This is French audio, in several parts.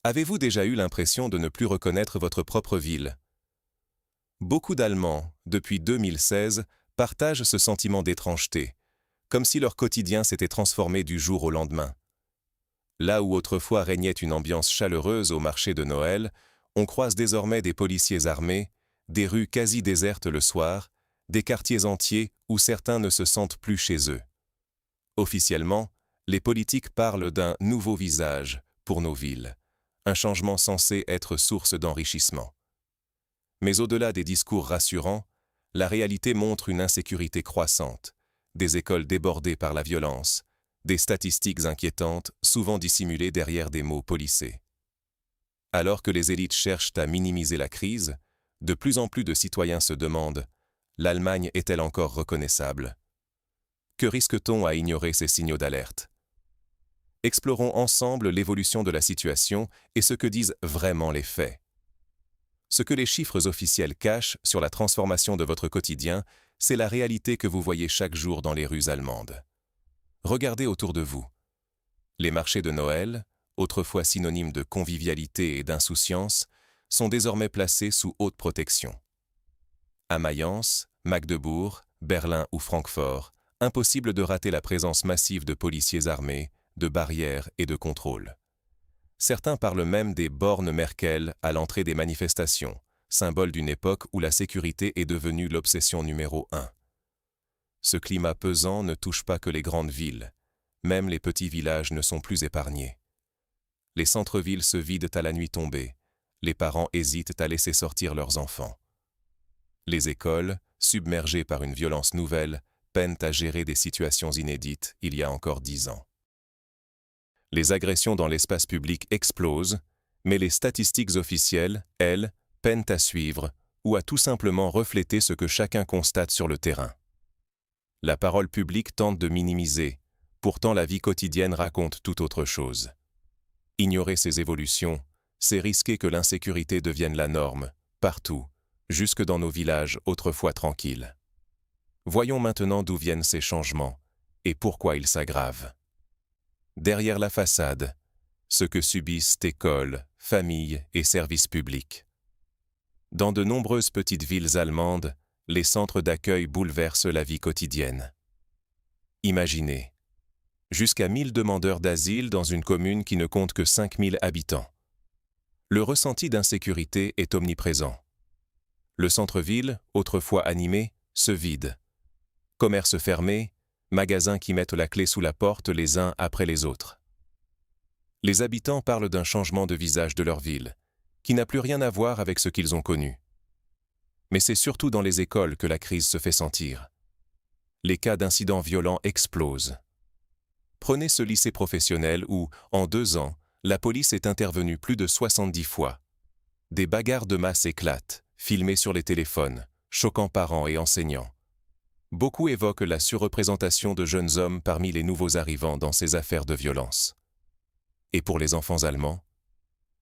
Avez-vous déjà eu l'impression de ne plus reconnaître votre propre ville? Beaucoup d'Allemands, depuis 2016, partagent ce sentiment d'étrangeté, comme si leur quotidien s'était transformé du jour au lendemain. Là où autrefois régnait une ambiance chaleureuse au marché de Noël, on croise désormais des policiers armés, des rues quasi désertes le soir, des quartiers entiers où certains ne se sentent plus chez eux. Officiellement, les politiques parlent d'un nouveau visage pour nos villes, un changement censé être source d'enrichissement. Mais au-delà des discours rassurants, la réalité montre une insécurité croissante, des écoles débordées par la violence, des statistiques inquiétantes, souvent dissimulées derrière des mots policés. Alors que les élites cherchent à minimiser la crise, de plus en plus de citoyens se demandent « L'Allemagne est-elle encore reconnaissable ?» Que risque-t-on à ignorer ces signaux d'alerte? Explorons ensemble l'évolution de la situation et ce que disent vraiment les faits. Ce que les chiffres officiels cachent sur la transformation de votre quotidien, c'est la réalité que vous voyez chaque jour dans les rues allemandes. Regardez autour de vous. Les marchés de Noël, autrefois synonymes de convivialité et d'insouciance, sont désormais placés sous haute protection. À Mayence, Magdebourg, Berlin ou Francfort, impossible de rater la présence massive de policiers armés, de barrières et de contrôles. Certains parlent même des bornes Merkel à l'entrée des manifestations, symbole d'une époque où la sécurité est devenue l'obsession numéro 1. Ce climat pesant ne touche pas que les grandes villes. Même les petits villages ne sont plus épargnés. Les centres-villes se vident à la nuit tombée. Les parents hésitent à laisser sortir leurs enfants. Les écoles, submergées par une violence nouvelle, peinent à gérer des situations inédites il y a encore 10 ans. Les agressions dans l'espace public explosent, mais les statistiques officielles, elles, peinent à suivre ou à tout simplement refléter ce que chacun constate sur le terrain. La parole publique tente de minimiser, pourtant la vie quotidienne raconte tout autre chose. Ignorer ces évolutions, c'est risquer que l'insécurité devienne la norme, partout, jusque dans nos villages autrefois tranquilles. Voyons maintenant d'où viennent ces changements et pourquoi ils s'aggravent. Derrière la façade, ce que subissent écoles, familles et services publics. Dans de nombreuses petites villes allemandes, les centres d'accueil bouleversent la vie quotidienne. Imaginez, jusqu'à 1000 demandeurs d'asile dans une commune qui ne compte que 5000 habitants. Le ressenti d'insécurité est omniprésent. Le centre-ville, autrefois animé, se vide. Commerces fermés, magasins qui mettent la clé sous la porte les uns après les autres. Les habitants parlent d'un changement de visage de leur ville, qui n'a plus rien à voir avec ce qu'ils ont connu. Mais c'est surtout dans les écoles que la crise se fait sentir. Les cas d'incidents violents explosent. Prenez ce lycée professionnel où, en 2 ans, la police est intervenue plus de 70 fois. Des bagarres de masse éclatent, filmées sur les téléphones, choquant parents et enseignants. Beaucoup évoquent la surreprésentation de jeunes hommes parmi les nouveaux arrivants dans ces affaires de violence. Et pour les enfants allemands,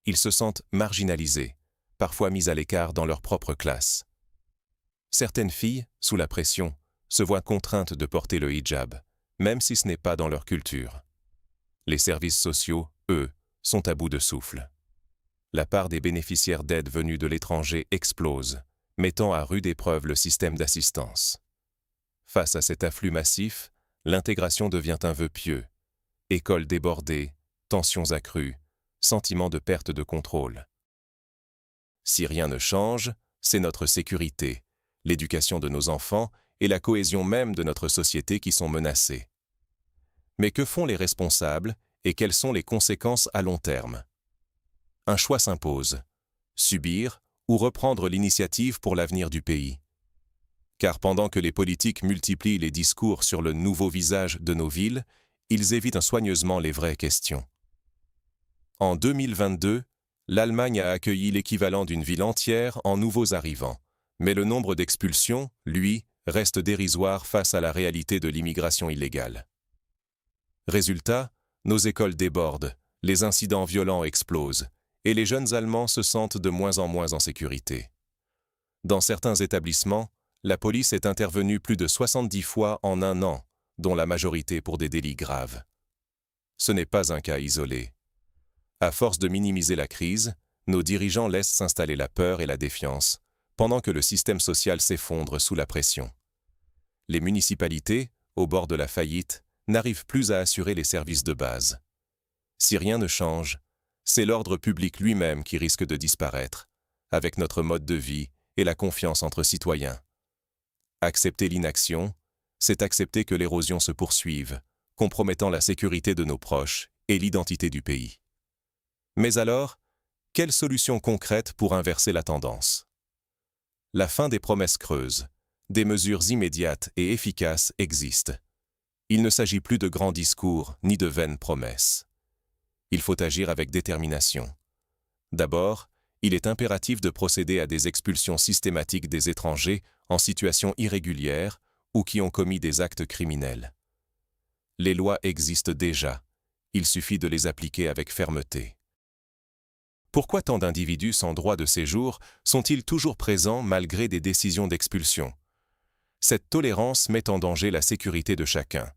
ils se sentent marginalisés, parfois mis à l'écart dans leur propre classe. Certaines filles, sous la pression, se voient contraintes de porter le hijab, même si ce n'est pas dans leur culture. Les services sociaux, eux, sont à bout de souffle. La part des bénéficiaires d'aide venus de l'étranger explose, mettant à rude épreuve le système d'assistance. Face à cet afflux massif, l'intégration devient un vœu pieux. Écoles débordées, tensions accrues, sentiment de perte de contrôle. Si rien ne change, c'est notre sécurité, l'éducation de nos enfants et la cohésion même de notre société qui sont menacées. Mais que font les responsables et quelles sont les conséquences à long terme? Un choix s'impose, subir ou reprendre l'initiative pour l'avenir du pays. Car pendant que les politiques multiplient les discours sur le nouveau visage de nos villes, ils évitent soigneusement les vraies questions. En 2022, l'Allemagne a accueilli l'équivalent d'une ville entière en nouveaux arrivants, mais le nombre d'expulsions, lui, reste dérisoire face à la réalité de l'immigration illégale. Résultat, nos écoles débordent, les incidents violents explosent, et les jeunes Allemands se sentent de moins en moins en sécurité. Dans certains établissements, la police est intervenue plus de 70 fois en 1 an, dont la majorité pour des délits graves. Ce n'est pas un cas isolé. À force de minimiser la crise, nos dirigeants laissent s'installer la peur et la défiance, pendant que le système social s'effondre sous la pression. Les municipalités, au bord de la faillite, n'arrivent plus à assurer les services de base. Si rien ne change, c'est l'ordre public lui-même qui risque de disparaître, avec notre mode de vie et la confiance entre citoyens. Accepter l'inaction, c'est accepter que l'érosion se poursuive, compromettant la sécurité de nos proches et l'identité du pays. Mais alors, quelle solution concrète pour inverser la tendance? La fin des promesses creuses, des mesures immédiates et efficaces existent. Il ne s'agit plus de grands discours ni de vaines promesses. Il faut agir avec détermination. D'abord, il est impératif de procéder à des expulsions systématiques des étrangers en situation irrégulière ou qui ont commis des actes criminels. Les lois existent déjà, il suffit de les appliquer avec fermeté. Pourquoi tant d'individus sans droit de séjour sont-ils toujours présents malgré des décisions d'expulsion? Cette tolérance met en danger la sécurité de chacun.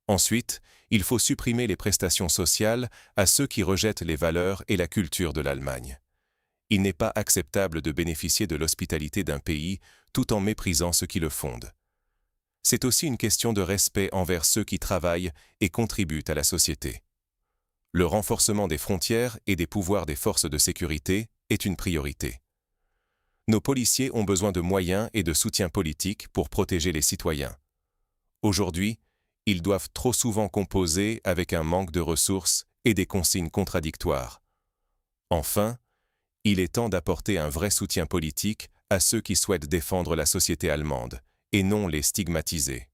Ensuite, il faut supprimer les prestations sociales à ceux qui rejettent les valeurs et la culture de l'Allemagne. Il n'est pas acceptable de bénéficier de l'hospitalité d'un pays tout en méprisant ceux qui le fondent. C'est aussi une question de respect envers ceux qui travaillent et contribuent à la société. Le renforcement des frontières et des pouvoirs des forces de sécurité est une priorité. Nos policiers ont besoin de moyens et de soutien politique pour protéger les citoyens. Aujourd'hui, ils doivent trop souvent composer avec un manque de ressources et des consignes contradictoires. Enfin, il est temps d'apporter un vrai soutien politique à ceux qui souhaitent défendre la société allemande, et non les stigmatiser.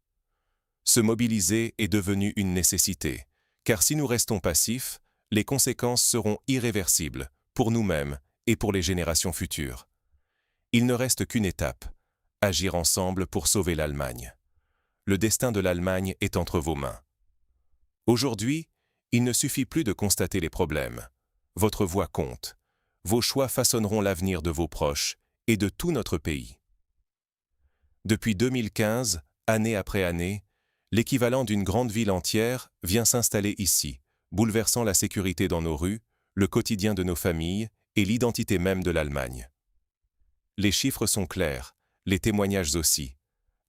Se mobiliser est devenu une nécessité, car si nous restons passifs, les conséquences seront irréversibles pour nous-mêmes et pour les générations futures. Il ne reste qu'une étape, agir ensemble pour sauver l'Allemagne. Le destin de l'Allemagne est entre vos mains. Aujourd'hui, il ne suffit plus de constater les problèmes. Votre voix compte. Vos choix façonneront l'avenir de vos proches et de tout notre pays. Depuis 2015, année après année, l'équivalent d'une grande ville entière vient s'installer ici, bouleversant la sécurité dans nos rues, le quotidien de nos familles et l'identité même de l'Allemagne. Les chiffres sont clairs, les témoignages aussi.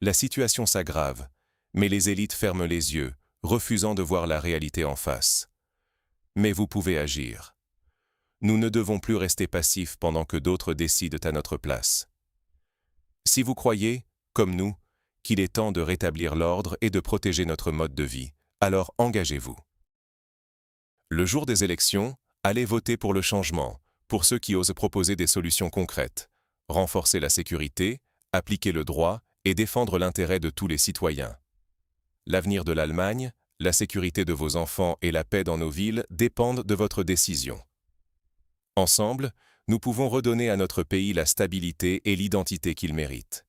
La situation s'aggrave, mais les élites ferment les yeux, refusant de voir la réalité en face. Mais vous pouvez agir. Nous ne devons plus rester passifs pendant que d'autres décident à notre place. Si vous croyez, comme nous, qu'il est temps de rétablir l'ordre et de protéger notre mode de vie, alors engagez-vous. Le jour des élections, allez voter pour le changement, pour ceux qui osent proposer des solutions concrètes, renforcer la sécurité, appliquer le droit et défendre l'intérêt de tous les citoyens. L'avenir de l'Allemagne, la sécurité de vos enfants et la paix dans nos villes dépendent de votre décision. Ensemble, nous pouvons redonner à notre pays la stabilité et l'identité qu'il mérite.